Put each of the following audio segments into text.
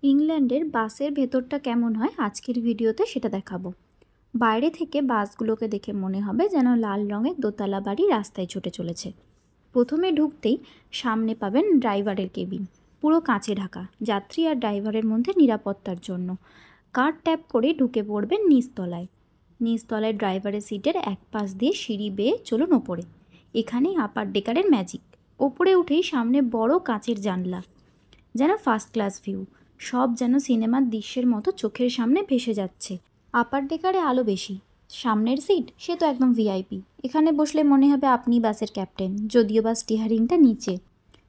ইংল্যান্ডের বাসের ভেতরটা কেমন হয় আজকের ভিডিওতে সেটা দেখাবো। বাইরে থেকে বাসগুলোকে দেখে মনে হবে যেন লাল রঙের দোতলা বাড়ি রাস্তায় ছুটে চলেছে। প্রথমে ঢুকতেই সামনে পাবেন ড্রাইভারের কেবিন, পুরো কাঁচে ঢাকা, যাত্রী আর ড্রাইভারের মধ্যে নিরাপত্তার জন্য। কার্ড ট্যাপ করে ঢুকে পড়বেন নিচতলায়। নিচতলায় ড্রাইভারের সিটের এক পাশ দিয়ে সিঁড়ি বেয়ে চলুন ওপরে। এখানেই আপার ডেকারের ম্যাজিক। ওপরে উঠেই সামনে বড় কাঁচের জানলা, যেন ফার্স্ট ক্লাস ভিউ। সব যেন সিনেমার দৃশ্যের মতো চোখের সামনে ভেসে যাচ্ছে। আপার ডেকারে আলো বেশি, সামনের সিট সে তো একদম ভিআইপি। এখানে বসলে মনে হবে আপনি বাসের ক্যাপ্টেন, যদিও বা স্টিয়ারিংটা নিচে।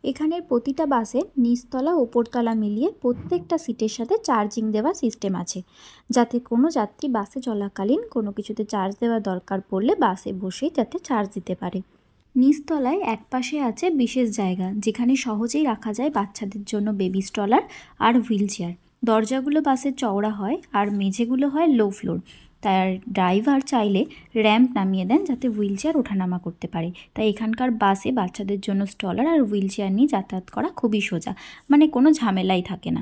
এখানের প্রতিটা বাসে নিচতলা ওপরতলা মিলিয়ে প্রত্যেকটা সিটের সাথে চার্জিং দেওয়া সিস্টেম আছে, যাতে কোনো যাত্রী বাসে চলাকালীন কোনো কিছুতে চার্জ দেওয়া দরকার পড়লে বাসে বসেই যাতে চার্জ দিতে পারে। নিচতলায় একপাশে আছে বিশেষ জায়গা, যেখানে সহজেই রাখা যায় বাচ্চাদের জন্য বেবি স্ট্রলার আর হুইল চেয়ার। দরজাগুলো বাসের চওড়া হয় আর মেঝেগুলো হয় লো ফ্লোর, তাই ড্রাইভার চাইলে র্যাম্প নামিয়ে দেন যাতে হুইল চেয়ার ওঠানামা করতে পারে। তাই এখানকার বাসে বাচ্চাদের জন্য স্ট্রলার আর হুইল চেয়ার নিয়ে যাতায়াত করা খুবই সোজা, মানে কোনো ঝামেলাই থাকে না।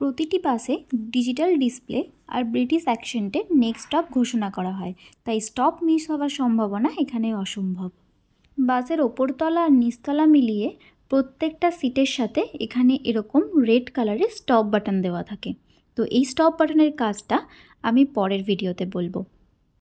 প্রতিটি বাসে ডিজিটাল ডিসপ্লে আর ব্রিটিশ অ্যাকসেন্টে নেক্সট স্টপ ঘোষণা করা হয়, তাই স্টপ মিস হওয়ার সম্ভাবনা এখানে অসম্ভব। বাসের ওপরতলা আর নিচতলা মিলিয়ে প্রত্যেকটা সিটের সাথে এখানে এরকম রেড কালারের স্টপ বাটন দেওয়া থাকে। তো এই স্টপ বাটনের কাজটা আমি পরের ভিডিওতে বলবো।